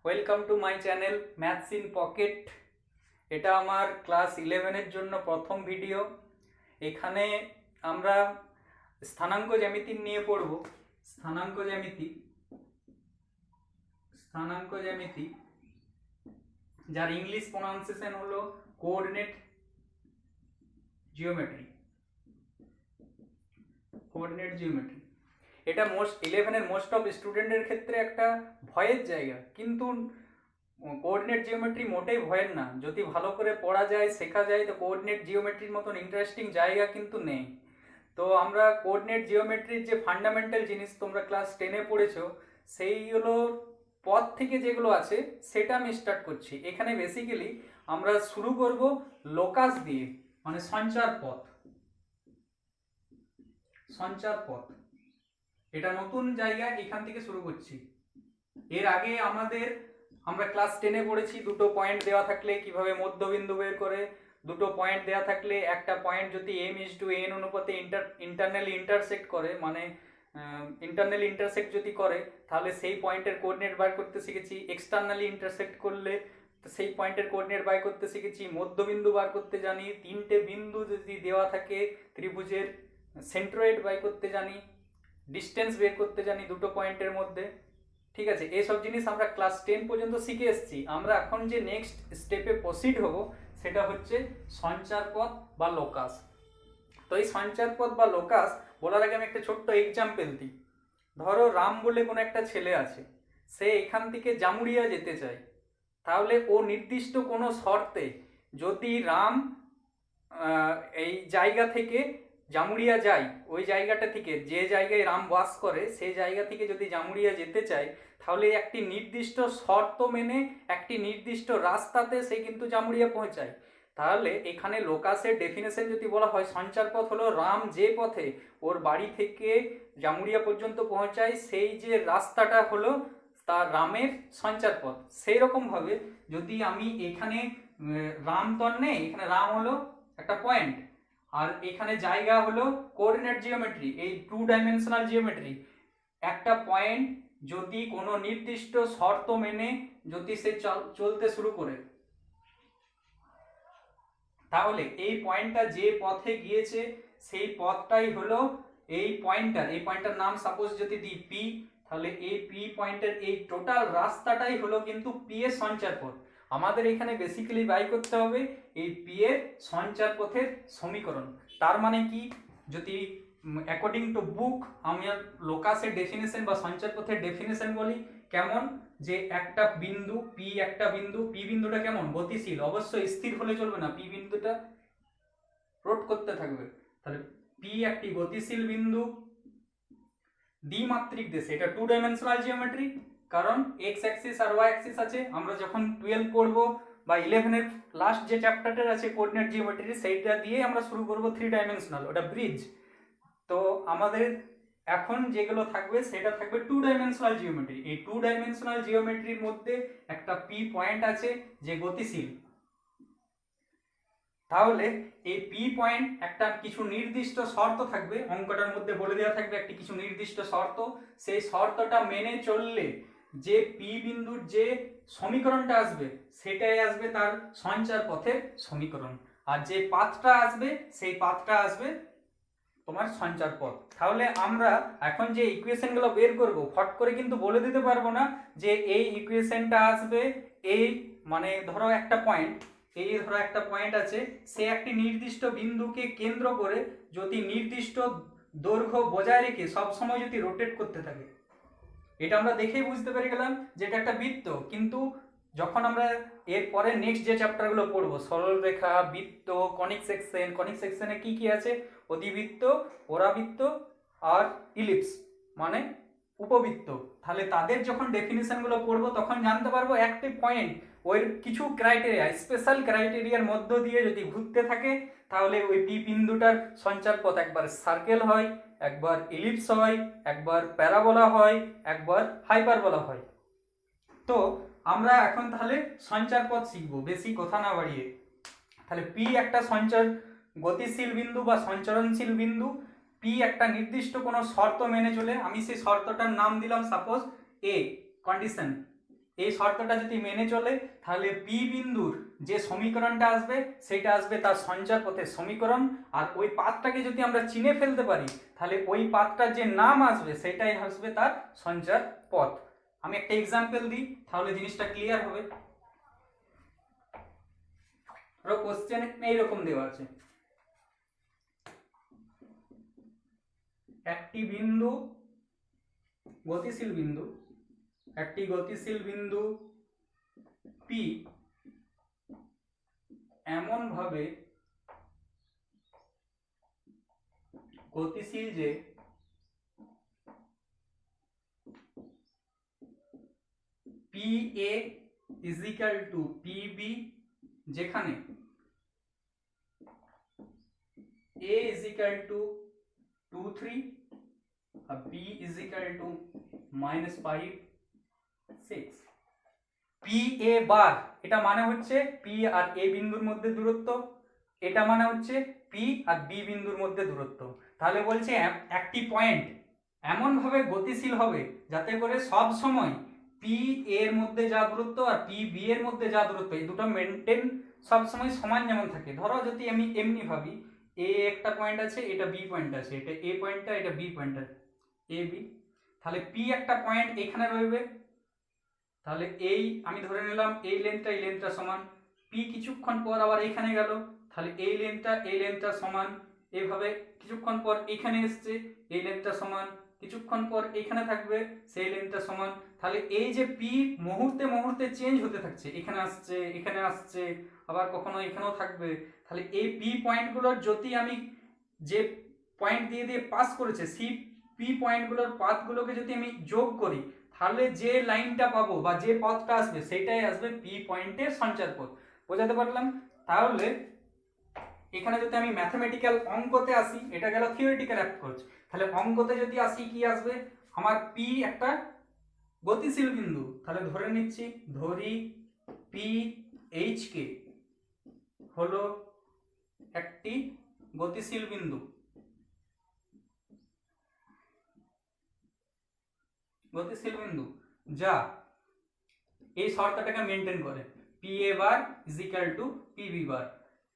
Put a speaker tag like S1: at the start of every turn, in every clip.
S1: Welcome to my channel maths in pocket. এটা আমার class 11-এর জন্য প্রথম ভিডিও। এখানে আমরা স্থানাঙ্ক জ্যামিতি নিয়ে পড়ব। স্থানাঙ্ক জ্যামিতি যার ইংলিশ প্রনাউন্সিয়েশন হলো কোঅর্ডিনেট জিওমেট্রি। এটা 11-এর মোস্ট অফ স্টুডেন্টের ক্ষেত্রে একটা ভয়ের জায়গা, কিন্তু কোঅর্ডিনেট জিওমেট্রি মোটেই ভয়ের না। যদি ভালো করে পড়া যায়, শেখা যায়, তো কোঅর্ডিনেট জিওমেট্রির মতন ইন্টারেস্টিং জায়গা কিন্তু নেই। তো আমরা কোঅর্ডিনেট জিওমেট্রির যে ফান্ডামেন্টাল জিনিস তোমরা ক্লাস 10-এ পড়েছো, সেইগুলো পথ থেকে যেগুলো আছে সেটা আমি স্টার্ট করছি। এখানে বেসিক্যালি আমরা শুরু করব লোকাস দিয়ে, মানে সঞ্চার পথ। এটা নতুন জায়গা, এখান থেকে শুরু করছি। এর আগে আমরা ক্লাস 10-এ পড়েছি দুটো পয়েন্ট দেওয়া থাকলে কিভাবে মধ্যবিন্দু বের করে, দুটো পয়েন্ট দেওয়া থাকলে একটা পয়েন্ট যদি m:n অনুপাতে ইন্টারনালি ইন্টারসেক্ট করে, মানে ইন্টারনালি ইন্টারসেক্ট যদি করে, তাহলে সেই পয়েন্টের কোঅর্ডিনেট বার করতে শিখেছি। এক্সটার্নালি ইন্টারসেক্ট করলে সেই পয়েন্টের কোঅর্ডিনেট বার করতে শিখেছি। মধ্যবিন্দু বার করতে জানি। তিনটে বিন্দু যদি দেওয়া থাকে ত্রিভুজের, সেন্ট্রয়েড বার করতে জানি। ডিস্টেন্স বের করতে জানি দুটো পয়েন্টের মধ্যে। ঠিক আছে, এইসব জিনিস আমরা ক্লাস 10 পর্যন্ত শিখে এসেছি। আমরা এখন যে নেক্সট স্টেপে প্রসিড হব সেটা হচ্ছে সঞ্চার পথ বা লোকাস। তো এই সঞ্চার পথ বা লোকাস বলার আগে আমি একটা ছোট্ট এক্সাম্পল দিই। ধরো রাম বলে কোনো একটা ছেলে আছে, সে এখান থেকে জামুরিয়া যেতে চায়। তাহলে ও নির্দিষ্ট কোনো শর্তে, যদি রাম এই জায়গা থেকে জামুরিয়া যায়, ওই জায়গাটা থেকে, যে জায়গায় রাম বাস করে সেই জায়গা থেকে যদি জামুরিয়া যেতে চায়, তাহলে একটি নির্দিষ্ট শর্ত মেনে একটি নির্দিষ্ট রাস্তাতে সে কিন্তু জামুরিয়া পৌঁছায়। তাহলে এখানে লোকাসের ডেফিনেশন যদি বলা হয়, সঞ্চার পথ হলো রাম যে পথে ওর বাড়ি থেকে জামুরিয়া পর্যন্ত পৌঁছায়, সেই যে রাস্তাটা হলো তার রামের সঞ্চার পথ। সেই রকমভাবে যদি আমি এখানে রাম তো নেই, এখানে রাম হলো একটা পয়েন্ট, আর এখানে জায়গা হলো কোঅর্ডিনেট জিওমেট্রি, এই 2 ডাইমেনশনাল জিওমেট্রি। একটা পয়েন্ট যদি কোনো নির্দিষ্ট শর্ত মেনে যদি সে চলতে শুরু করে, তাহলে এই পয়েন্টটা যে পথে গিয়েছে সেই পথটাই হলো এই পয়েন্টটার নাম সাপোজ যদি দিই পি, তাহলে এই পি পয়েন্টের এই টোটাল রাস্তাটাই হলো কিন্তু পি এর সঞ্চার পথ। আমাদের এখানে বেসিক্যালি বাই করতে হবে এই পি এর সঞ্চার পথের সমীকরণ। তার মানে কি, যদি অ্যাকর্ডিং টু বুক আমি লোকাসের ডেফিনেশন বা সঞ্চার পথের ডেফিনেশন বলি, কেমন যে একটা বিন্দু পি বিন্দুটা কেমন গতিশীল, অবশ্যই স্থির হলে চলবে না, পি বিন্দুটা রোট করতে থাকবে। তাহলে পি একটি গতিশীল বিন্দু দ্বিমাত্রিক দেশে। এটা 2 ডাইমেনশনাল জিওমেট্রি, কারণ এক্স অ্যাক্সিস আর ওয়াই অ্যাক্সিস আছে। আমরা যখন 12 পড়বো বা 11-এর লাস্ট যে চ্যাপ্টারটা আছে কোঅর্ডিনেট জিওমেট্রি, সেইটা দিয়ে আমরা শুরু করব 3 ডাইমেনশনাল, ওটা ব্রিজ। তো আমাদের এখন যেগুলো থাকবে সেটা থাকবে 2 ডাইমেনশনাল জিওমেট্রি। এই 2 ডাইমেনশনাল জিওমেট্রির মধ্যে একটা পি পয়েন্ট আছে যে গতিশীল। তাহলে এই পি পয়েন্ট একটা কিছু নির্দিষ্ট শর্ত থাকবে, অঙ্কটার মধ্যে বলে দেওয়া থাকবে একটি কিছু নির্দিষ্ট শর্ত। সেই শর্তটা মেনে চললে যে পি বিন্দুর যে সমীকরণটা আসবে সেটাই আসবে তার সঞ্চার পথের সমীকরণ, আর যে পাথটা আসবে সেই পাথটা আসবে তোমার সঞ্চার পথ। তাহলে আমরা এখন যে ইকুয়েশনগুলো বের করব, ফট করে কিন্তু বলে দিতে পারবো না যে এই ইকুয়েশনটা আসবে এই, মানে ধরো একটা পয়েন্ট আছে, সে একটি নির্দিষ্ট বিন্দুকে কেন্দ্র করে যদি নির্দিষ্ট দৈর্ঘ্য বজায় রেখে সব সময় যদি রোটেট করতে থাকে, এটা আমরা দেখেই বুঝতে পেরে গেলাম যে এটা একটা বৃত্ত। কিন্তু যখন আমরা এর পরে নেক্সট যে চ্যাপ্টারগুলো পড়বো, সরলরেখা, বৃত্ত, কনিক সেকশনে কি কি আছে, অধিবৃত্ত, পরাবৃত্ত আর ইলিপস মানে উপবৃত্ত, তাহলে তাদের যখন ডেফিনিশনগুলো পড়বো তখন জানতে পারবো একটি পয়েন্ট ওই কিছু ক্রাইটেরিয়া, স্পেশাল ক্রাইটেরিয়ার মধ্য দিয়ে যদি ঘুরতে থাকে, তাহলে ওই পি বিন্দুটার সঞ্চার পথ একবার সার্কেল হয়, একবার ইলিপস হয়, একবার প্যারাবোলা হয়, একবার হাইপারবোলা হয়। তো আমরা এখন তাহলে সঞ্চার পথ শিখবো বেশি কথা না বাড়িয়ে। তাহলে পি একটা গতিশীল বিন্দু বা সঞ্চরণশীল বিন্দু। পি একটা নির্দিষ্ট কোনো শর্ত মেনে চলে, আমি সেই শর্তটার নাম দিলাম সাপোজ এ কন্ডিশন। এই শর্তটা যদি মেনে চলে তাহলে পি বিন্দুর যে সমীকরণটা আসবে সেটা আসবে তার সঞ্চার পথের সমীকরণ, আর ওই পাথটাকে যদি আমরা চিনে ফেলতে পারি তাহলে ওই পাথটার যে নাম আসবে সেটাই আসবে তার সঞ্চার পথ। আমি একটা এক্সাম্পল দিই তাহলে জিনিসটা ক্লিয়ার হবে। ধরো কোশ্চেন এইরকম দেওয়া আছে, একটি বিন্দু গতিশীল বিন্দু, একটি গতিশীল বিন্দু পি এমন ভাবে গতিশীল যে P A is equal to P B, যেখানে এ ইজ ইকাল টু 2 3 আর B is equal to -5 6। P A bar এটা মানে হচ্ছে পি আর এ বিন্দুর মধ্যে দূরত্ব, এটা মানে হচ্ছে পি আর বি বিন্দুর মধ্যে দূরত্ব। তাহলে বলছে একটি পয়েন্ট এমন ভাবে গতিশীল হবে যাতে করে সব সময় পি এর মধ্যে যা দূরত্ব আর পি বি এর মধ্যে যা দূরত্ব এই দুটো মেনটেন সব সময় সমান যেমন থাকে। ধরো যদি আমি এমনি ভাবি, এ একটা পয়েন্ট আছে, এটা বি পয়েন্ট আছে, এটা এ পয়েন্টটা, এটা বি পয়েন্টটা, এ বি, তাহলে পি একটা পয়েন্ট এখানে রইবে, তাহলে এই আমি ধরে নিলাম এই লেন্থটা সমান, পি কিছুক্ষণ পর আবার এখানে গেল, তাহলে এই লেন্থটা সমান, এইভাবে কিছুক্ষণ পর এখানে এসছে, এই লেন্থটা সমান, কিছুক্ষণ পর এখানে থাকবে, সেই লেন্থটা সমান। তাহলে এই যে পি মুহূর্তে মুহূর্তে চেঞ্জ হতে থাকছে, এখানে আসছে, এখানে আসছে, আবার কখনো এখানেও থাকবে। তাহলে এই পি পয়েন্টগুলোর যদি আমি যে পয়েন্ট দিয়ে দিয়ে পাস করেছে সেই পি পয়েন্টগুলোর পাথগুলোকে যদি আমি যোগ করি তাহলে যে লাইনটা পাবো বা যে পথটা আসবে সেটাই আসবে পি পয়েন্টের সঞ্চার পথ। বোঝাতে পারলাম? তাহলে এখানে যদি আমি ম্যাথমেটিক্যাল অঙ্কতে আসি, এটা গেল থিওরিটিক্যাল অ্যাপ্রোচ, তাহলে অঙ্কতে যদি আসি কি আসবে, আমার পি একটা গতিশীল বিন্দু, তাহলে ধরে নিচ্ছি, ধরি পি এইচ কে হলো একটি গতিশীল বিন্দু, যা এই শর্তটাকে মেনটেন করে, P A bar is equal to P B bar.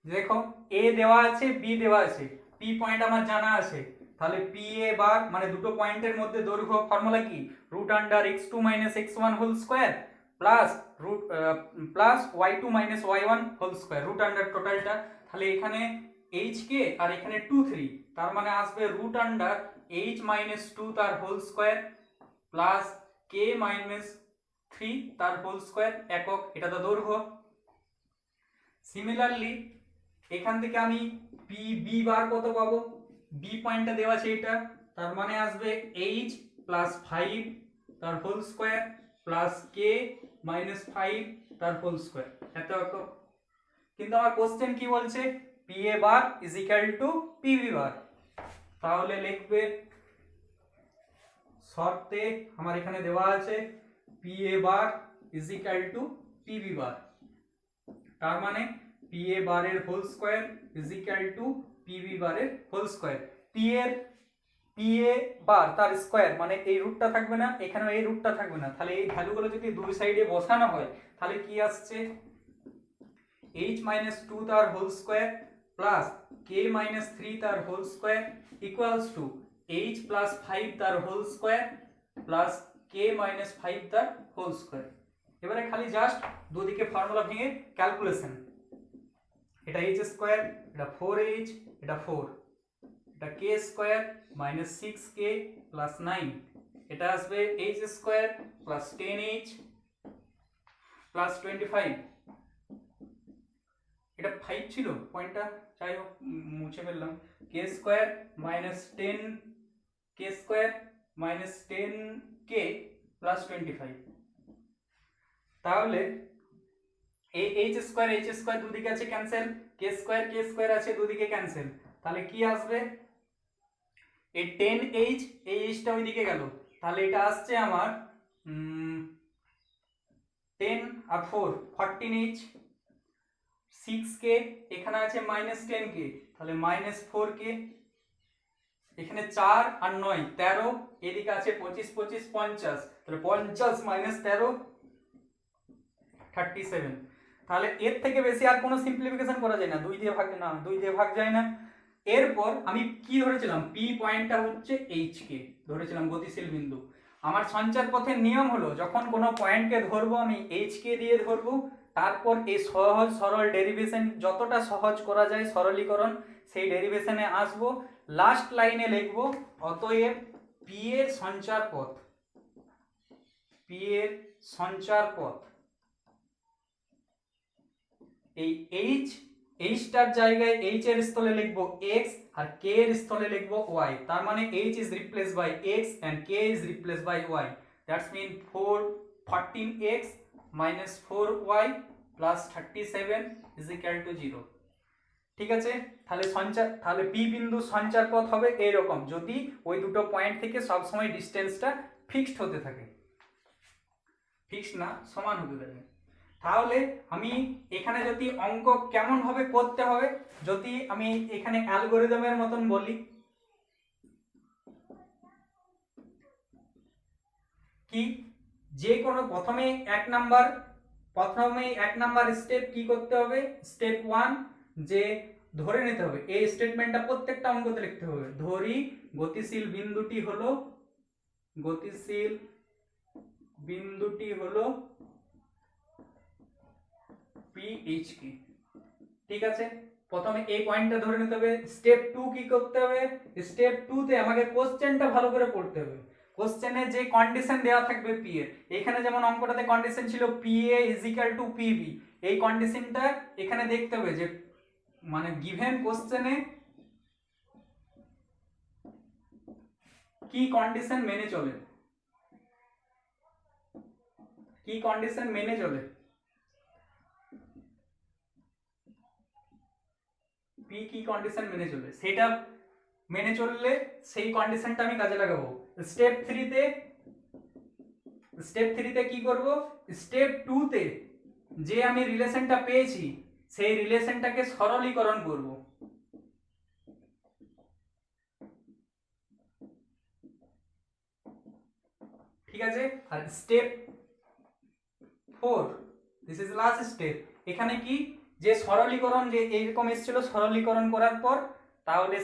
S1: দেখো এ দেওয়া আছে, বি দেওয়া আছে, পি পয়েন্ট আমার জানা আছে, তাহলে পি এ বার মানে দুটো পয়েন্টের মধ্যে দৈর্ঘ্য ফর্মুলা কি, √x2 - x1 whole square plus y2 - y1 whole square, root under টোটালটা। তাহলে এখানে এইচ কে আর এখানে 2 3, তার মানে আসবে √h - 2 তার হোল স্কয়ার প্লাস k - 3 তার হোল স্কয়ার একক, এটা তো দৈর্ঘ্য। সিমিলারলি এখান থেকে আমি পি বি বার কত পাবো, বি পয়েন্টটা দেওয়া আছে এটা, তার মানে আসবে h + 5 তার হোল স্কয়ার প্লাস k - 5 তার হোল স্কয়ার, এত একক। কিন্তু আমার কোশ্চেন কি বলছে, P A bar is equal to P B bar, তাহলে লিখবে শর্তে আমার এখানে দেওয়া আছে P A bar is equal to P B bar, তার মানে পি এ বারের whole square is equal to P B বারের whole square. P A bar তার স্কয়ার মানে এই রুটটা থাকবে না, এখানেও এই রুটটা থাকবে না, তাহলে এই ভ্যালুগুলো যদি দুই সাইডে বসানো হয় তাহলে কি আসছে, h - 2 তার হোল স্কয়ার প্লাস k - 3 তার whole square equals to h + 5 তার হোল স্কয়ার প্লাস k - 5 তার হোল স্কয়ার। এবারে খালি জাস্ট দুদিকে ফর্মুলা ভেঙে ক্যালকুলেশন, এটা h স্কয়ার, এটা 4h, এটা 4, এটা k স্কয়ার - 6k + 9, এটা আসবে h square plus 10h plus 25, এটা 5 ছিল পয়েন্টটা, যাই হোক মুছে ফেললাম, k square - 10k square - 10k plus 25। তাহলে এই h স্কয়ার দুদিকে আছে ক্যান্সেল, k স্কয়ার আছে দুদিকে ক্যান্সেল, তাহলে কি আসবে, এই 10h এই h টা ওইদিকে গেল, তাহলে এটা আসছে আমার 10 আর 4 14h, 6k এখানে আছে -10k, তাহলে -4k, এখানে 4 আর 9 13, এদিকে আছে 25 25 50, তাহলে 50 - 13 37। তাহলে এর থেকে বেশি আর কোনো সিম্পলিফিকেশন করা যায় না, 2 দিয়ে ভাগ যায় না। এরপর আমি কি ধরেছিলাম, পি পয়েন্টটা হচ্ছে এইচ কে ধরেছিলাম, গতিশীল বিন্দু। আমার সঞ্চার পথের নিয়ম হলো যখন কোনো পয়েন্টকে ধরবো আমি এইচ কে দিয়ে ধরবো, তারপর এই সহজ সরল ডেরিভেশন যতটা সহজ করা যায় সরলীকরণ, সেই ডেরিভেশনে আসবো, লাস্ট লাইনে লিখবো অতএব পি এর সঞ্চার পথ, পি এর সঞ্চার পথ এই এইচটার জায়গায় এইচ এর স্থলে লিখবো এক্স আর কে এর স্থলে লিখবো ওয়াই। তার মানে H is replace by X and K is replace by Y. That's mean 14x minus 4y plus 37 is equal to 0। ঠিক আছে, তাহলে পি বিন্দু সঞ্চার পথ হবে এইরকম, যদি ওই দুটো পয়েন্ট থেকে সবসময় ডিস্টেন্সটা ফিক্সড হতে থাকে, ফিক্সড না সমান হতে থাকে। তাহলে আমি এখানে যদি অঙ্ক কেমন ভাবে করতে হবে, যদি আমি এখানে অ্যালগরিদমের মতন বলি, কি যে কোনো প্রথমে এক নাম্বার স্টেপ কি করতে হবে, স্টেপ 1 যে ধরে নিতে হবে, এই স্টেটমেন্টটা প্রত্যেকটা অঙ্কতে লিখতে হবে। ধরি গতিশীল বিন্দুটি হলো PHK। ঠিক আছে, প্রথমে এই পয়েন্টটা ধরে নিতে হবে। স্টেপ 2 কি করতে হবে, স্টেপ 2 তে আমাকে কোশ্চেনটা ভালো করে পড়তে হবে। কোশ্চেনে যে কন্ডিশন দেওয়া থাকবে পি এর, এখানে যেমন অঙ্কটাতে কন্ডিশন ছিল PA = PB, এই কন্ডিশনটা এখানে দেখতে হবে যে মানে গিভেন কোশ্চেনে কি কন্ডিশন মেনে চলে, কি কন্ডিশন মেনে চলে, পি কি কন্ডিশন মেনে চলে, সেটা মেনে চললে সেই কন্ডিশনটা আমি কাজে লাগাবো। স্টেপ 3 তে কি করব, স্টেপ 2 তে যে আমি রিলেশনটা পেয়েছি সেই রিলেশনটাকে সরলীকরণ করব। ঠিক আছে, আর step 4, this is last step, এখানে কি যে সরলীকরণ যে এইরকম এসেছিল, সরলীকরণ করার পর তাহলে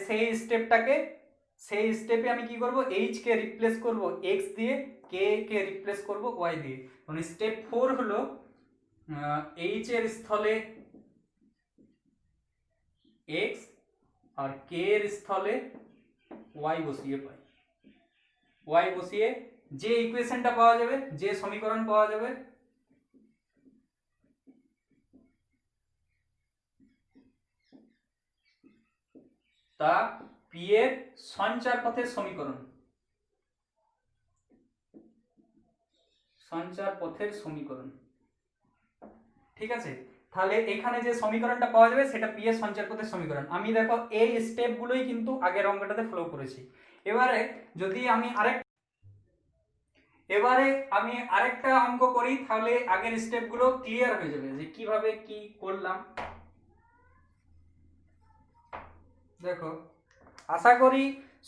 S1: সেই স্টেপে আমি কি করব, এইচ কে রিপ্লেস করব এক্স দিয়ে, কে কে রিপ্লেস করব ওয়াই দিয়ে। মানে স্টেপ 4 হলো এইচ এর স্থলে এক্স আর কে এর স্থলে ওয়াই বসিয়ে যে ইকুয়েশনটা পাওয়া যাবে, যে সমীকরণ পাওয়া যাবে, তা পি এর সঞ্চার পথের সমীকরণ, ঠিক আছে। তাহলে এখানে যে সমীকরণটা পাওয়া যাবে সেটা পি এর সঞ্চার পথের সমীকরণ। আমি দেখো এই স্টেপগুলোই কিন্তু আগের অঙ্কটাতে ফলো করেছি। এবারে আমি আরেকটা অঙ্ক করি, তাহলে আগের স্টেপগুলো ক্লিয়ার হয়ে যাবে যে কিভাবে কি করলাম। দেখো, আশা করি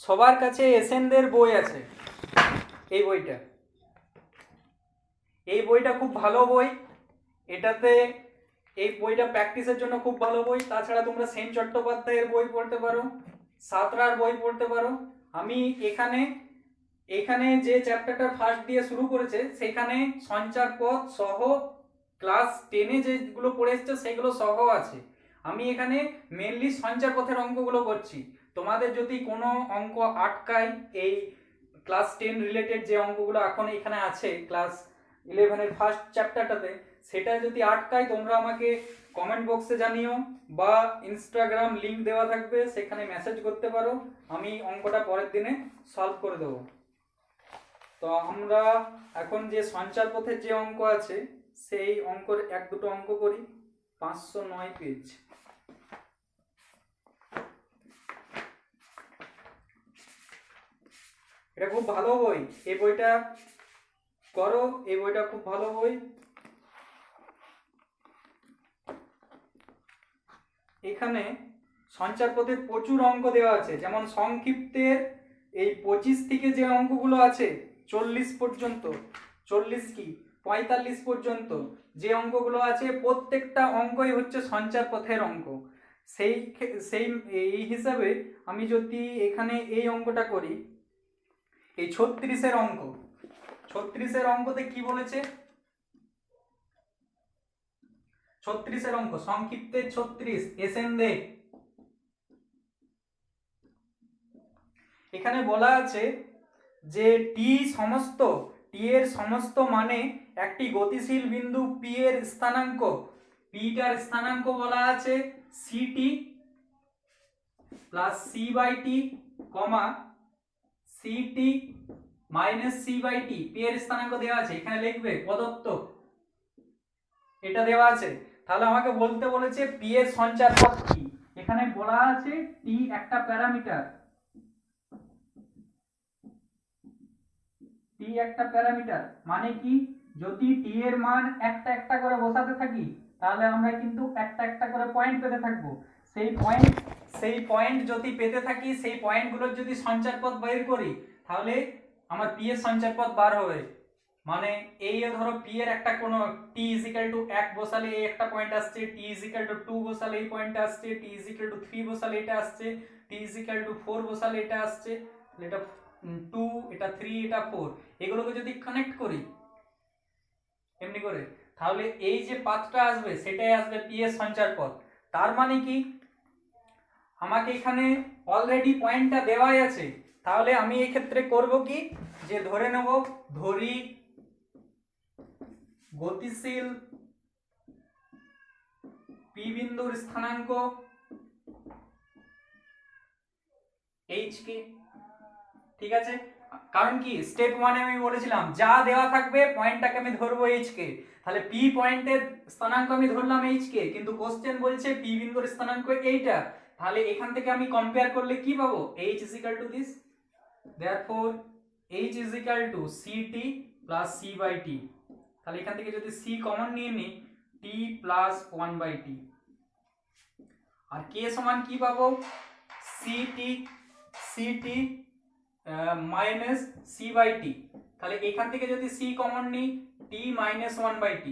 S1: সবার কাছে এসেনদের বই আছে, এই বইটা খুব ভালো বই, এই বইটা প্র্যাকটিসের জন্য খুব ভালো বই। তাছাড়া তোমরা সেন চট্টোপাধ্যায়ের বই পড়তে পারো, সাঁতরার বই পড়তে পারো। আমি এখানে যে চ্যাপ্টারটা ফার্স্ট দিয়ে শুরু করেছে সেখানে সঞ্চার পথ সহ ক্লাস 10-এ যেগুলো পড়ে এসছে সেগুলো সহ আছে। আমি এখানে মেনলি সঞ্চার পথের অঙ্কগুলো করছি। তোমাদের যদি কোনো অঙ্ক আটকায় এই ক্লাস 10 রিলেটেড যে অঙ্কগুলো এখন এখানে আছে ক্লাস 11-এর ফার্স্ট চ্যাপ্টারটাতে, সেটা যদি আটকায় তোমরা আমাকে কমেন্ট বক্সে জানিও বা ইনস্টাগ্রাম লিংক দেওয়া থাকবে, সেখানে মেসেজ করতে পারো, আমি অঙ্কটা পরের দিনে সলভ করে দেবো। তো আমরা এখন যে সঞ্চার পথের যে অঙ্ক আছে সেই অঙ্কের 1-2টো অঙ্ক করি। 509 পেজ, এটা খুব ভালো বই, এই বইটা করো, এই বইটা খুব ভালো বই। এখানে সঞ্চার পথের প্রচুর অঙ্ক দেওয়া আছে, যেমন সংক্ষিপ্তের এই 25 থেকে যে অঙ্কগুলো আছে 40 পর্যন্ত, 40 কি 45 পর্যন্ত যে অঙ্কগুলো আছে প্রত্যেকটা অঙ্কই হচ্ছে সঞ্চার পথের অঙ্ক। সেই এই হিসাবে আমি যদি এখানে এই অঙ্কটা করি, এই 36-এর অঙ্ক, 36-এর অঙ্কতে কি বলেছে, 36-এর অঙ্ক সংক্ষিপ্তে 36 এসেন দে। এখানে বলা আছে যে টি এর সমস্ত মানে একটি গতিশীল বিন্দু পি এর স্থানাঙ্ক, পিটার স্থানাঙ্ক বলা আছে CT plus C by T comma CT minus C by T, P এর স্থানাঙ্ক দেওয়া আছে, এখানে লিখবে প্রদত্ত, এটা দেওয়া আছে। তাহলে আমাকে বলতে বলেছে পি এর সঞ্চার পথ কি। এখানে বলা আছে টি একটা প্যারামিটার, টি একটা প্যারামিটার মানে কি, যদি টি এর মান একটা একটা করে বসাতে থাকি তাহলে আমরা কিন্তু একটা একটা করে পয়েন্ট পেতে থাকবো। সেই পয়েন্ট যদি পেতে থাকি, সেই পয়েন্টগুলোর যদি সঞ্চার পথ বের করি তাহলে আমার পি এর সঞ্চার পথ বার হবে। মানে এই ধরো পি এর একটা কোনো টি ইজিক্যাল টু 1 বসালে এই একটা পয়েন্ট আসছে, টি ইজিক্যাল টু 2 বসালে এই পয়েন্ট আসছে, টি ইজিক্যাল টু 3 বসালে এটা আসছে, টি ইজিক্যাল টু 4 বসালে এটা আসছে, এটা 2, এটা 3, এটা 4, এগুলোকে যদি কানেক্ট করি এমনি করে তাহলে এই যে পাথটা আসবে সেটাই আসবে পি এর সঞ্চার পথ। তার মানে কি, আমাকে এখানে অলরেডি পয়েন্টটা দেওয়াই আছে, তাহলে আমি এই ক্ষেত্রে করব কি, যে ধরে নেব, ধরি গতিশীল পি বিন্দুর স্থানাঙ্ক এইচ কে, ঠিক আছে। কারণ কি স্টেপ 1 এ আমি বলেছিলাম যা দেওয়া থাকবে পয়েন্টটাকে আমি ধরবো এইচ কে, তাহলে পি পয়েন্টের স্থানাঙ্ক আমি ধরলাম এইচ কে, কিন্তু কোশ্চেন বলছে পি বিন্দুর স্থানাঙ্ক এইটা, তাহলে এখান থেকে আমি কম্পেয়ার করলে কি পাবো, H is equal to this, therefore H is equal to CT plus C by T. তাহলে এখান থেকে যদি সি কমন নিয়ে নিই, টি প্লাস 1/t, আর কে সমান কি পাবো, city minus C by T. তাহলে এখান থেকে যদি সি কমন নিই, টি মাইনাস 1/t,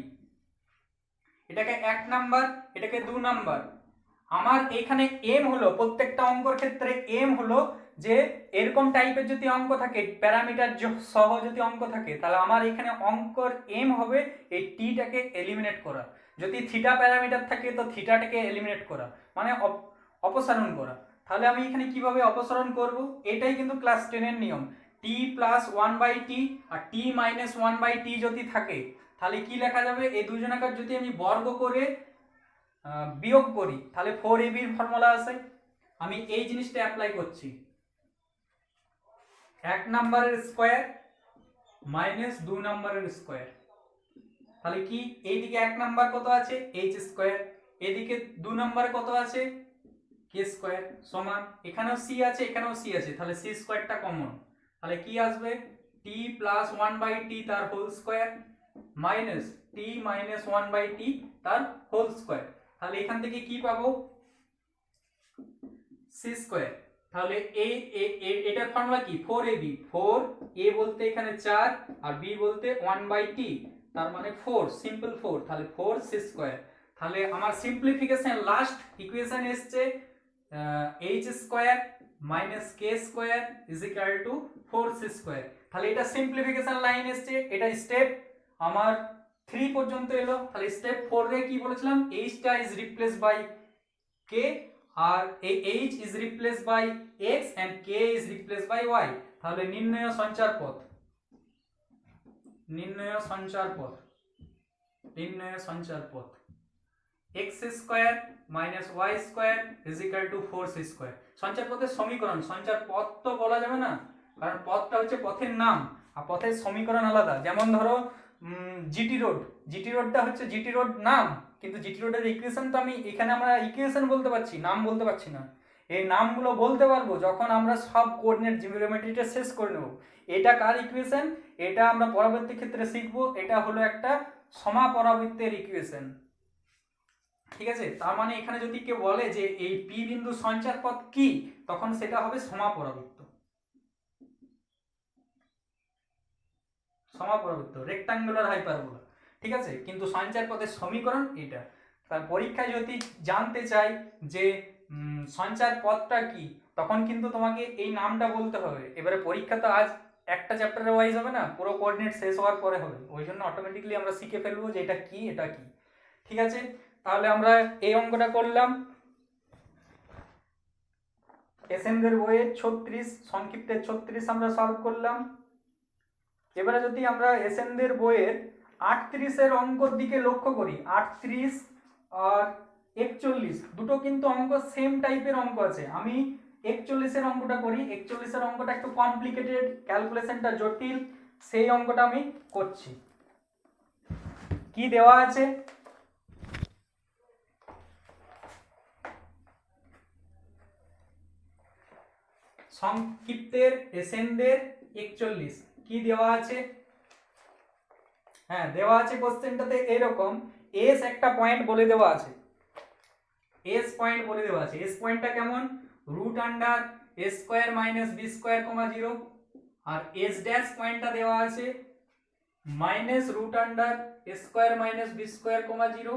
S1: এটাকে 1 নাম্বার, এটাকে 2 নাম্বার। আমার এখানে এম হলো, প্রত্যেকটা অঙ্কর ক্ষেত্রে এম হলো যে এরকম টাইপের যদি অঙ্ক থাকে, প্যারামিটার সহ যদি অঙ্ক থাকে, তাহলে আমার এখানে অঙ্কর এম হবে এই টিটাকে এলিমিনেট করা। যদি থিটা প্যারামিটার থাকে তো থিটাটাকে এলিমিনেট করা, মানে অপসারণ করা। তাহলে আমি এখানে কিভাবে অপসারণ করব, এটাই কিন্তু ক্লাস 10 এর নিয়ম। টি প্লাস 1/t আর টি মাইনাস 1/t যদি থাকে তাহলে কি লেখা যাবে, এই দুজনাকার যদি আমি বর্গ করে বিয়োগ করি তাহলে 4ab এর ফর্মুলা আছে। আমি এই জিনিসটা অ্যাপ্লাই করছি, 1 নাম্বারের স্কয়ার মাইনাস 2 নাম্বারের স্কয়ার, তাহলে কি এইদিকে 1 নাম্বার কত আছে h স্কয়ার, এদিকে 2 নাম্বারে কত আছে k স্কয়ার, সমান এখানেও c আছে এখানেও c আছে, তাহলে c স্কয়ারটা কমন, তাহলে কি আসবে t প্লাস 1/t তার whole square minus t minus 1/t তার হোল স্কয়ার। তাহলে এখান থেকে কি পাবো, c স্কয়ার। তাহলে এটার ফর্মুলা কি, 4ab, 4a বলতে এখানে 4 আর b বলতে 1/t, তার মানে 4, সিম্পল 4, তাহলে 4c স্কয়ার। তাহলে আমার সিম্পলিফিকেশন লাস্ট ইকুয়েশন এসছে h square minus k square is equal to 4c square. তাহলে এটা সিম্পলিফিকেশন লাইন এসছে, এটা স্টেপ আমার 3 পর্যন্ত এলো। তাহলে স্টেপ 4 রে কি বলেছিলাম, h টা ইজ রিপ্লেস বাই k, আর এই h is replace by x and k is replace by y। তাহলে নির্ণয় সঞ্চার পথ, নির্ণয় সঞ্চার পথ x square minus y square is equal to 4c square. সঞ্চার পথের সমীকরণ, সঞ্চার পথ তো বলা যাবে না, কারণ পথটা হচ্ছে পথের নাম আর পথের সমীকরণ আলাদা। যেমন ধরো জিটি রোডটা হচ্ছে জিটি রোড নাম, কিন্তু জিটি রোডের ইকুয়েশন তো আমি এখানে আমরা ইকুয়েশন বলতে পারছি, নাম বলতে পারছি না। এই নামগুলো বলতে পারবো যখন আমরা সব কোঅর্ডিনেট জিওমেট্রিটা শেষ করে নেব। এটা কার ইকুয়েশন, এটা আমরা পরবর্তী ক্ষেত্রে শিখবো। এটা হলো একটা সমাপরাবৃত্তের ইকুয়েশন, ঠিক আছে। তার মানে এখানে যদি কেউ বলে যে এই পি বিন্দু সঞ্চার পথ কি, তখন সেটা হবে সমাপরাবৃত্ত, রেক্টাঙ্গুলার হাইপারবোলা। ঠিক আছে, কিন্তু সঞ্চার পদের সমীকরণ এটা। তার পরীক্ষায় যদি জানতে চাই যে সঞ্চার পদটা কি, তখন কিন্তু তোমাকে এই নামটা বলতে হবে। এবারে পরীক্ষা তো আজ একটা চ্যাপ্টারে ওয়াইজ হবে না, পুরো কোঅর্ডিনেট শেষ হওয়ার পরে হবে, ওই জন্য অটোমেটিকলি আমরা শিখে ফেলবো যে এটা কি এটা কি। ঠিক আছে, তাহলে আমরা এই অঙ্কটা করলাম এসএনদের বইয়ে 36 সংক্ষিপ্তে 36 আমরা সলভ করলাম। এবারে যদি আমরা এসএনদের বইয়ের 38 অঙ্কর দিকে লক্ষ্য করি, 38 আর 41 দুটো কিন্তু অঙ্ক সেম টাইপের অঙ্ক আছে। আমি 41 অঙ্কটা করি, 41 অঙ্কটা একটু কমপ্লিকেটেড, ক্যালকুলেশনটা জটিল, সেই অঙ্কটা আমি করছি। কি দেওয়া আছে, সংক্ষিপ্তের এসএনদের 41 কি দেওয়া আছে? হ্যাঁ, দেওয়া আছে কোশ্চেনটাতে এরকম, এস একটা পয়েন্ট বলে দেওয়া আছে, এস পয়েন্ট বলে দেওয়া আছে। এস পয়েন্টটা কেমন? Root under A square minus B square comma 0, আর এস ড্যাশ পয়েন্টটা দেওয়া আছে minus root under A square minus B square comma 0।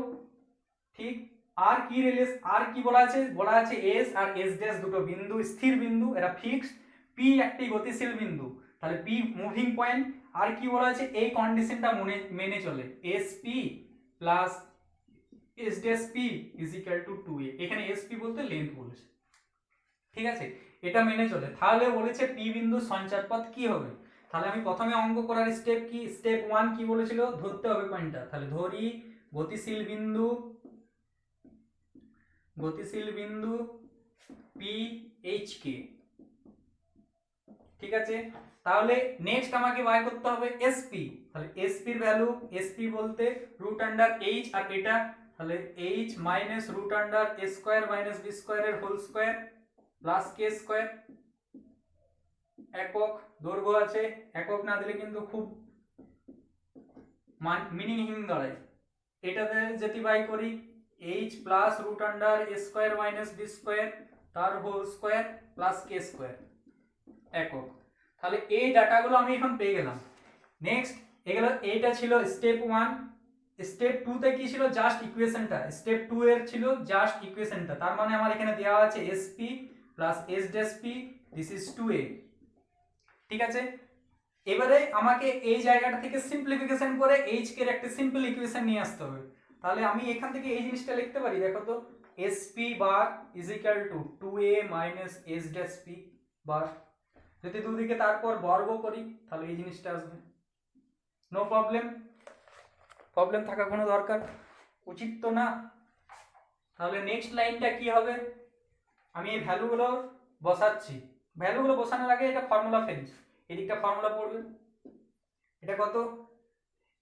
S1: ঠিক, আর কি রিলেস, আর কি বলা আছে? বলা আছে এস আর এস ড্যাশ দুটো বিন্দু স্থির বিন্দু, এরা ফিক্সড, পি একটি গতিশীল বিন্দু, তাহলে পি মুভিং পয়েন্ট। আর কি বলা আছে? এই কন্ডিশনটা মেনে চলে S P plus S dash P is equal two 2a, এখানে এস পি বলতে লেন্থ বলেছে। ঠিক আছে, এটা মেনে চলে। তাহলে বলেছে পি বিন্দু সঞ্চার পথ কি হবে? তাহলে আমি প্রথমে অঙ্ক করার স্টেপ কি, স্টেপ 1 কি বলেছিল? ধরতে হবে পয়েন্টটা। তাহলে ধরি গতিশীল বিন্দু পি এইচ কে। ঠিক আছে, তাহলে নেক্সট আমাকে বার করতে হবে এসপি। তাহলে এসপির ভ্যালু, এসপি বলতে রুট আন্ডার এইচ আর এটা, তাহলে H minus root under A square minus B স্কোয়ারের হোল স্কোয়ার প্লাস কে স্কোয়ার। একক দৈর্ঘ্য আছে, একক না দিলে কিন্তু খুব মিনিংহীন দাঁড়ায়। এটাতে যদি বাই করি H plus root under A square minus B square তার হোল স্কোয়ার প্লাস কে স্কোয়ার একক। তাহলে এই ডাটাগুলো আমি এখন পেয়ে গেলাম। নেক্সট এগুলো, এইটা ছিল স্টেপ 1। স্টেপ 2 তে কি ছিল? জাস্ট ইকুয়েশনটা। স্টেপ 2 এর ছিল জাস্ট ইকুয়েশনটা, তার মানে আমার এখানে দেওয়া আছে SP plus S dash P, this is 2a। ঠিক আছে, এবারে আমাকে এই জায়গাটা থেকে সিম্পলিফিকেশন করে এইচ কে একটা সিম্পল ইকুয়েশন নিয়ে আসতে হবে। তাহলে আমি এখান থেকে এই জিনিসটা লিখতে পারি, দেখো তো, SP bar is equal two 2a minus S dash P বার। যদি দুদিকে তারপর বর্গ করি তাহলে এই জিনিসটা আসবে। নো প্রবলেম, প্রবলেম থাকা কোনো দরকার উচিত তো না। তাহলে নেক্সট লাইনটা কি হবে? আমি এই ভ্যালুগুলো বসাচ্ছি। ভ্যালুগুলো বসানোর আগে এটা ফর্মুলা ফেলছি, এদিকটা ফর্মুলা পড়বে। এটা কত?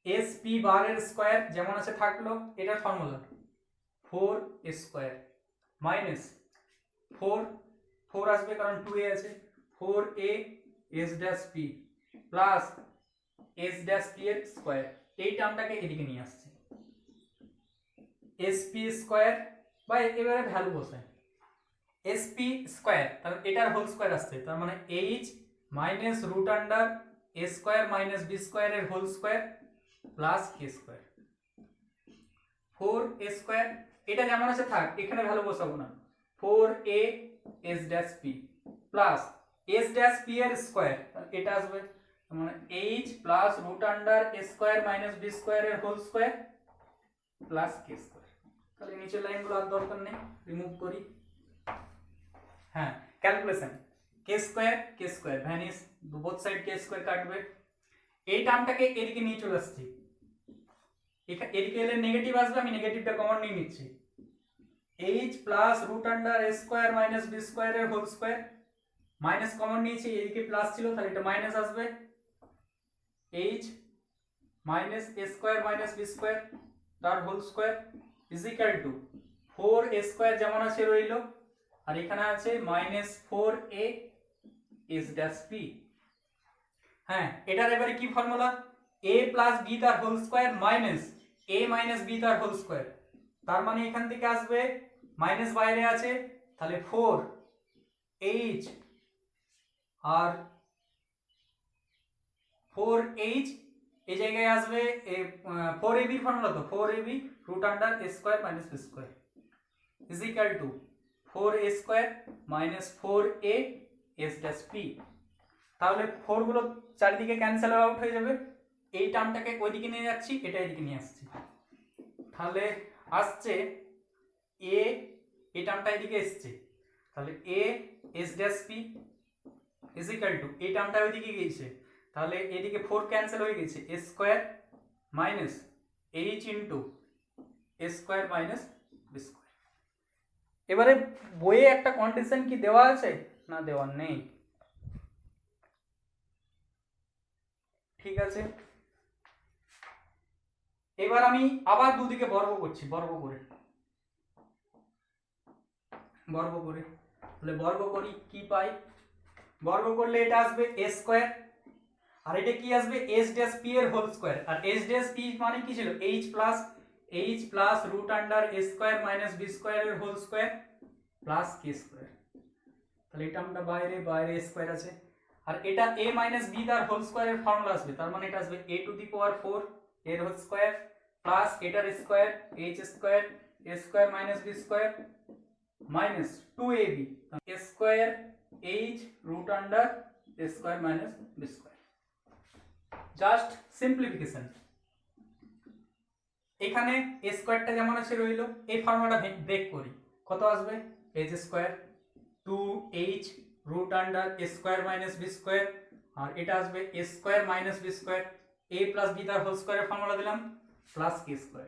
S1: এস পি বার এর স্কোয়ার যেমন আছে থাকলো, এটার ফর্মুলা 4 স্কোয়ার মাইনাস 4 আসবে কারণ 2a আছে, 4a S dash P plus S dash P এর স্কোয়ার। এই টার্মটাকে এদিকে নিয়ে আসছে, এস পি স্কোয়ার বা এবারে ভ্যালু বসায় এস পি স্কোয়ার, তাহলে এটার হোল স্কোয়ার আসছে, তার মানে H minus root under A square minus B square এর হোল স্কোয়ার প্লাস কে স্কোয়ার। 4a স্কোয়ার, এটা যেমন আছে থাক, এখানে ভ্যালু বসাবো না। 4a S dash P plus S dash P এর স্কোয়ার, এটা আসবে মানে H plus root under A square minus B square এর হোল স্কোয়ার প্লাস কে স্কোয়ার। তাহলে নিচের লাইনগুলো আর দরকার নেই, রিমুভ করি। হ্যাঁ, ক্যালকুলেশন কে স্কোয়ার ভ্যানিশ, বোথ সাইড কে স্কোয়ার কাটবে। এই টার্মটাকে এদিকে নিয়ে চলে আসছি, এদিকে এলে নেগেটিভ আসবে, আমি নেগেটিভটা কমন নিয়ে নিচ্ছি। H plus root under A square minus B square এর হোল স্কোয়ার, মাইনাস কমন নিয়েছি, এদিকে প্লাস ছিল তাহলে এটা মাইনাস আসবে। H minus A square minus B square তার whole square is equal to 4a square যেমন আছে রইল, আর এখানে আছে minus 4a S dash P. হ্যাঁ, এটার এবারে কি ফর্মুলা? a প্লাস বি তার whole square minus a minus B তার হোল স্কোয়ার, তার মানে এখান থেকে আসবে মাইনাস বাইরে আছে, তাহলে 4h আর 4h এই জায়গায় আসবে 4ab ফর্মুলা, তো 4ab root under a square minus b square is equal to 4a square minus 4a s dash p। তাহলে 4 গুলো চারিদিকে ক্যান্সেল আউট হয়ে যাবে, এই টার্মটাকে ওইদিকে নিয়ে যাচ্ছি, এটা এদিকে নিয়ে আসছি, তাহলে আসছে a, এই টার্মটা এদিকে এসছে, তাহলে a s dash p is equal two এই টার্মটা ওইদিকে গিয়েছে, তাহলে এদিকে 4 ক্যান্সেল হয়ে গেছে, a square minus h into a square minus b square. এবারে বইয়ে একটা কন্ডিশন কি দেওয়া আছে? না, দেওয়া নেই। ঠিক আছে, এবার আমি আবার দুদিকে বর্গ করছি, বর্গ করে তাহলে বর্গ করি, কি পাই? বর্গ করলে এটা আসবে a স্কয়ার, আর এটা কি আসবে s ড্যাশ p এর হোল স্কয়ার, আর s ড্যাশ p মানে কি ছিল h plus root under a square minus b square এর whole square plus k square. তাহলে এটা আমরা বাইরে a স্কয়ার আছে, আর এটা a মাইনাস b তার হোল স্কয়ারের ফর্মুলা আসবে, তার মানে এটা আসবে a টু দি পাওয়ার 4 এর হোল স্কয়ার প্লাস এটার square h square a square minus b square minus 2ab a square h root under a square minus b square. Just simplification. এখানে a স্কয়ারটা যেমন আছে রইলো, এই ফর্মুলাটা ব্রেক করি, কত আসবে h square 2h root under a square minus b square, আর এটা আসবে a square minus b square, a plus b তার হোল স্কয়ারের ফর্মুলা দিলাম প্লাস k স্কয়ার।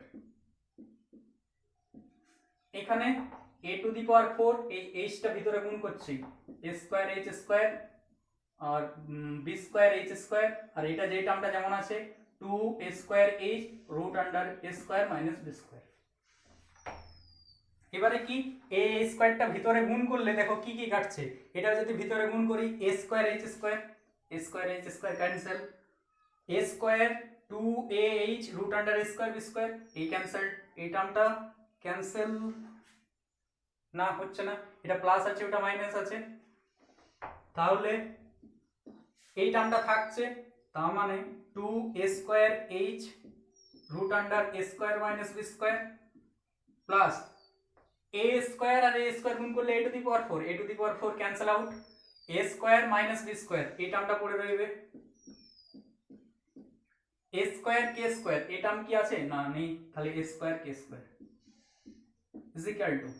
S1: এখানে a টু দি পাওয়ার 4, এই h টা ভিতরে গুণ করছি, a স্কয়ার h স্কয়ার আর b স্কয়ার h স্কয়ার, আর এটা যে টার্মটা যেমন আছে 2a square h root under a square minus b square. এবারে কি a স্কয়ারটা ভিতরে গুণ করলে দেখো কি কি কাটছে, এটা যদি ভিতরে গুণ করি a square h square cancel, a square 2ah root under a square b square, এই ক্যান্সেল, এই টার্মটা ক্যান্সেল না হচ্ছে না, এটা প্লাস আছে ওটা মাইনাস আছে, তাহলে এই টার্মটা থাকছে, তার মানে 2a square h root under a square minus b square plus a square আর a স্কয়ার গুণ করলে a to the power 4 cancel out, a square minus b square, এই টার্মটা পড়ে রইবে, a স্কয়ার k স্কয়ার, এই টার্ম কি আছে? না, নেই, তাহলে a square k square is equal to,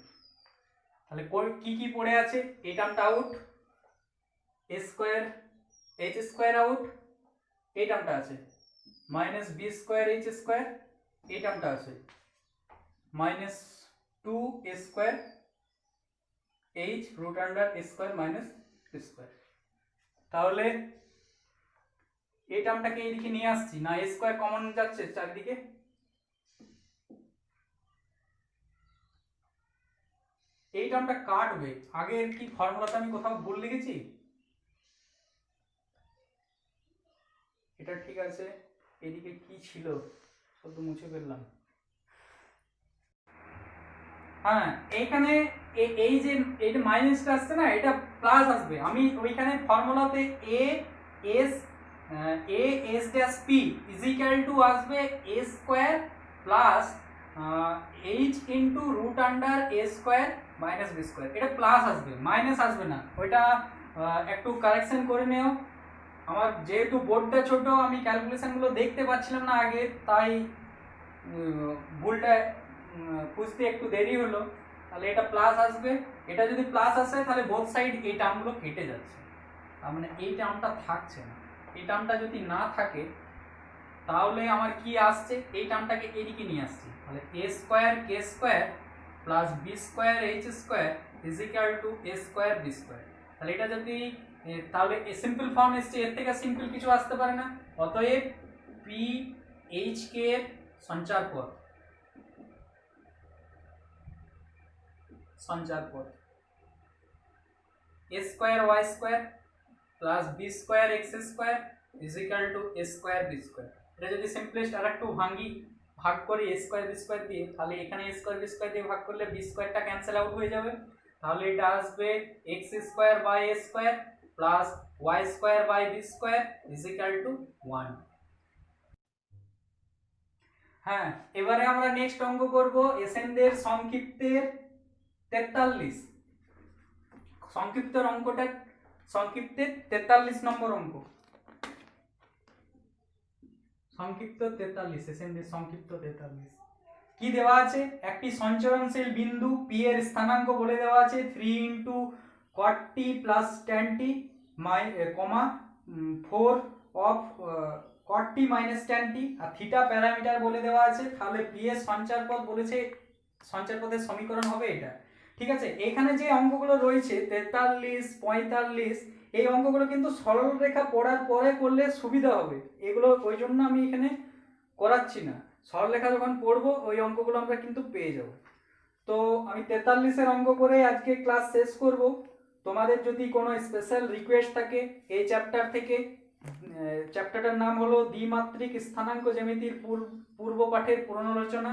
S1: তাহলে কি কি পড়ে আছে, এই টার্মটা out, a square h square out, এই টার্মটা আছে minus b square h square, এই টার্মটা আছে minus 2a square h root under a square minus b square. তাহলে এই টার্মটাকে এইদিকে নিয়ে আসছি, না a স্কয়ার কমন যাচ্ছে চারিদিকে, এই টার্মটা কাটবে, আগের কি ফর্মুলাটা আমি কোথাও ভুল লিখেছি? এটা ঠিক আছে, এদিকে কি ছিল শুধু মুছে ফেললাম। হ্যাঁ, এইখানে এই যে এটা মাইনাসটা আসছে না, এটা প্লাস আসবে, আমি ওইখানে ফর্মুলাতে a s dash p is equal to আসবে a square plus h into root under a square minus b square, এটা প্লাস আসবে, মাইনাস আসবে না, ওইটা একটু কারেকশন করে নিও। আমার যেহেতু বোর্ডটা ছোট, আমি ক্যালকুলেশনগুলো দেখতে পাচ্ছিলাম না আগে, তাই ভুলটা খুঁজতে একটু দেরি হলো, তাহলে এটা প্লাস আসবে, এটা যদি প্লাস আসে তাহলে বোথ সাইড এই টার্মগুলো কেটে যাচ্ছে, তার মানে এই টার্মটা থাকছে না, এই টার্মটা যদি না থাকে তাহলে আমার কি আসছে, এই টার্মটাকে এদিকে নিয়ে আসছে, তাহলে a square k square plus b square h square is equal two a square b square. তাহলে এটা যদি তাহলে সিম্পল ফর্ম এসছে, এর থেকে সিম্পল কিছু আসতে পারে না, অতএব p h k এর সঞ্চার পথ a square y square plus b square x square is equal two a square b square. এটা যদি সিম্পলেস্ট আরেকটু ভাগ করি a স্কয়ার b স্কয়ার দিয়ে, তাহলে এখানে a স্কয়ার b স্কয়ার দিয়ে ভাগ করলে b স্কয়ারটা ক্যান্সেল আউট হয়ে যাবে, তাহলে এটা আসবে x square by a square plus y square by b square is equal to 1। হ্যাঁ, এবারে আমরা নেক্সট অঙ্ক করব এসেনদের সংক্ষিপ্তের 43। সংক্ষিপ্তের অঙ্কটা সংক্ষিপ্তের 43 নম্বর অঙ্ক। সংক্ষিপ্ত 43, এসেনদের সংক্ষিপ্ত 43। কি দেওয়া আছে? একটি সঞ্চরণশীল বিন্দু p এর স্থানাঙ্ক বলে দেওয়া আছে 3 × cot t plus tan t, 4 of cot t minus tan t, R theta parameter বলে দেওয়া আছে। তাহলে p এর সঞ্চারপথ বলেছে, সঞ্চারপথের সমীকরণ হবে এটা। ঠিক আছে, এখানে যে অঙ্কগুলো রয়েছে 43, 45, এই অঙ্কগুলো কিন্তু সরল রেখা পড়ার পরে করলে সুবিধা হবে। এগুলো ওই জন্য আমি এখানে করাচ্ছি না, সরলরেখা যখন পড়বো ওই অঙ্কগুলো আমরা কিন্তু পেয়ে যাব। তো আমি 43-এর অঙ্ক করে আজকে ক্লাস শেষ করব। তোমাদের যদি কোনো স্পেশাল রিকোয়েস্ট থাকে এই চ্যাপ্টার থেকে, চ্যাপ্টারটার নাম হলো দ্বিমাত্রিক স্থানাঙ্ক জ্যামিতির পূর্ব পাঠের পুনরালোচনা।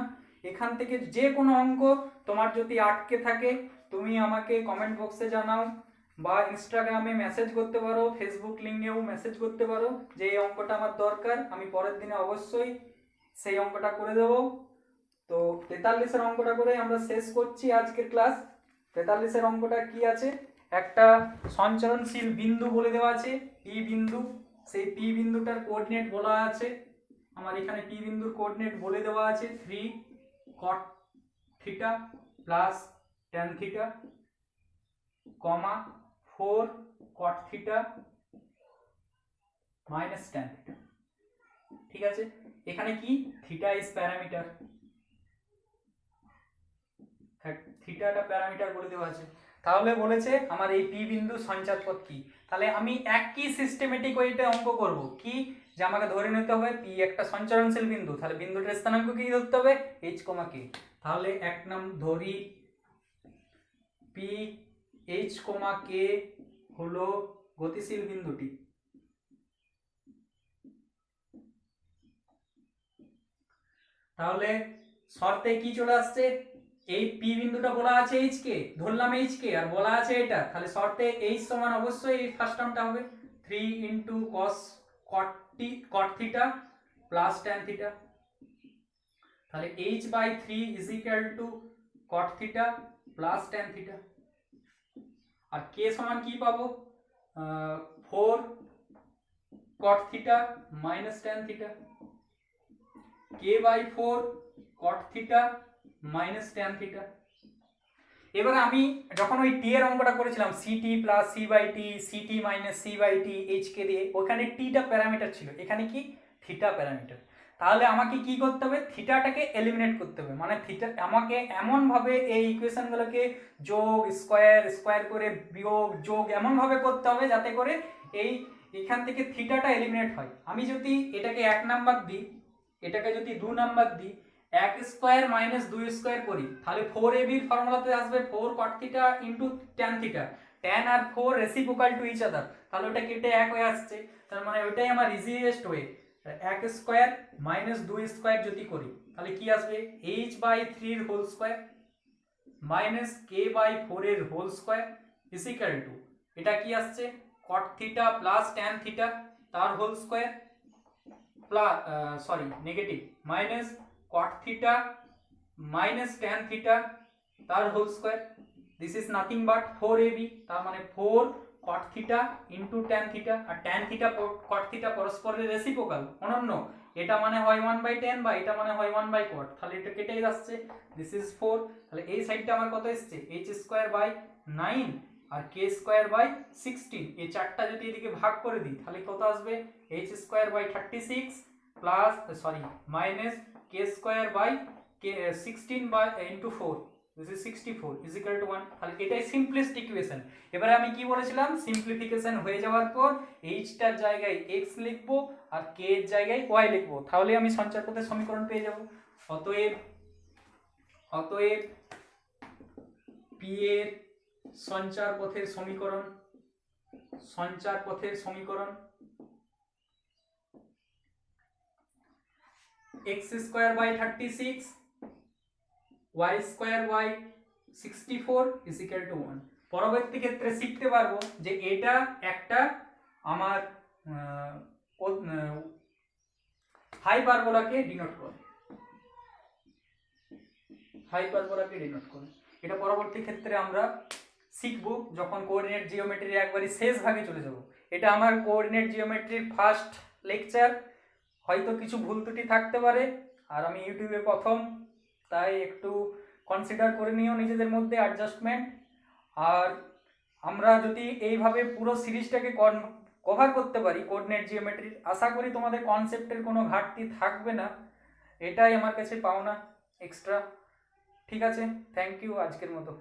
S1: এখান থেকে যে কোনো অঙ্ক তোমার যদি আটকে থাকে তুমি আমাকে কমেন্ট বক্সে জানাও, বা ইনস্টাগ্রামে মেসেজ করতে পারো, ফেসবুক লিঙ্কেও মেসেজ করতে পারো যে এই অঙ্কটা আমার দরকার, আমি পরের দিনে অবশ্যই সেই অঙ্কটা করে দেব। তো 43-এর অঙ্কটা করে আমরা শেষ করছি আজকের ক্লাস। 43-এর অঙ্কটা কি আছে? একটা সঞ্চরণশীল বিন্দু বলে দেওয়া আছে পি বিন্দু। সেই পি বিন্দুটার কোঅর্ডিনেট বলা আছে, আমার এখানে পি বিন্দুর কোঅর্ডিনেট বলে দেওয়া আছে 3 cot theta plus tan theta, 4 cot theta minus tan theta. ঠিক আছে, এখানে কি থিটা ইজ প্যারামিটার, থিটাটা প্যারামিটার বলে দেওয়া আছে। তাহলে বলেছে আমার এই পি বিন্দু সঞ্চারপথ কি। তাহলে আমি একই সিস্টেমেটিক ওয়েতে অঙ্ক করব কি, যে আমাকে ধরে নিতে হবে পি একটা সঞ্চরণশীল বিন্দু, তাহলে বিন্দুটার স্থানাঙ্ক কি ধরতে হবে h, k। তাহলে এক নাম ধরি পি h, k হলো গতিশীল বিন্দুটি। তাহলে শর্তে কি চলে আসছে, এই পি বিন্দুটা বলা আছে h কে, ধরলাম h কে, আর বলা আছে এটা, তাহলে শর্তে h সমান অবশ্যই এই ফার্স্ট টার্মটা হবে 3 × cot theta plus tan theta. তাহলে h/3 = cot theta plus tan theta. আর k সমান কি পাবো, 4 cot theta minus tan theta, k/4 cot theta minus tan theta. এবার আমি যখন ওই টি এর অঙ্কটা করেছিলাম ct plus c/t, ct minus c/t hk দিয়ে, ওখানে টিটা প্যারামিটার ছিল, এখানে কি থিটা প্যারামিটার। তাহলে আমাকে কি করতে হবে, থিটাটাকে এলিমিনেট করতে হবে। মানে থিটা আমাকে এমন ভাবে এই ইকুয়েশনগুলোকে যোগ স্কয়ার স্কয়ার করে বিয়োগ যোগ এমন ভাবে করতে হবে যাতে করে এখান থেকে থিটাটা এলিমিনেট হয়। আমি যদি এটাকে 1 নাম্বার দিই, এটাকে যদি 2 নাম্বার দিই, 1 স্কয়ার মাইনাস 2 স্কয়ার করি, তাহলে 4ab এর ফর্মুলাতে আসবে 4 cot theta into tan theta. tan আর 4 রেসিপ্রোকাল টু ইচ আদার, তাহলে ওটা কেটে 1 হয়ে আসছে। তার মানে ওইটাই আমার easiest way. 1 square minus 2 square যদি করি তাহলে কি আসবে, h/3 এর হোল স্কয়ার মাইনাস k/4 এর হোল স্কয়ার ইকুয়াল টু, এটা কি আসছে cot theta plus tan theta তার whole square plus negative minus cot theta minus tan theta তার whole square. This is nothing but 4ab, তার মানে 4 cot theta into tan theta, আর tan theta cot theta পরস্পরের reciprocal অনন্য, এটা মানে হয় 1/tan বা এটা মানে হয় 1/cot, তাহলে এটা কেটেই যাচ্ছে। দিস ইজ 4, তাহলে এই সাইডটা আমার কত এসেছে h²/9 আর k²/16, এই চারটা যদি এদিকে ভাগ করে দিই তাহলে কত আসবে, h²/36 plus minus k²/16 this is 64 is equal to 1। তাহলে এটাই সিম্পলেস্ট ইকুয়েশন। এবারে আমি কি বলেছিলাম, সিম্পলিফিকেশন হয়ে যাওয়ার পর h টার জায়গায় x লিখবো আর k এর জায়গায় y লিখবো, তাহলে আমি সঞ্চারপথের সমীকরণ পেয়ে যাব। অতএব p এর সঞ্চারপথের সমীকরণ x²/36 y²/64 is equal to 1। পরবর্তী ক্ষেত্রে শিখতে পারবো যে এটা একটা আমার হাইপারবোলাকে ডিনোট করে। হাইপারবোলাকে ডিনোট করে। এটা পরবর্তী ক্ষেত্রে আমরা শিখবো যখন কোঅর্ডিনেট জিওমেট্রির একবারে শেষ ভাগে চলে যাব। এটা আমার কোঅর্ডিনেট জিওমেট্রির ফার্স্ট লেকচার, হয়তো কিছু ভুল ত্রুটি থাকতে পারে, আর আমি ইউটিউবে প্রথম, তাই একটু কনসিডার করে নিও নিজেদের মধ্যে অ্যাডজাস্টমেন্ট। আর আমরা যদি এইভাবে পুরো সিরিজটাকে কভার করতে পারি কোঅর্ডিনেট জিওমেট্রির, আশা করি তোমাদের কনসেপ্টের কোনো ঘাটতি থাকবে না, এটাই আমার কাছে পাওনা এক্সট্রা। ঠিক আছে, থ্যাংক ইউ আজকের মতো।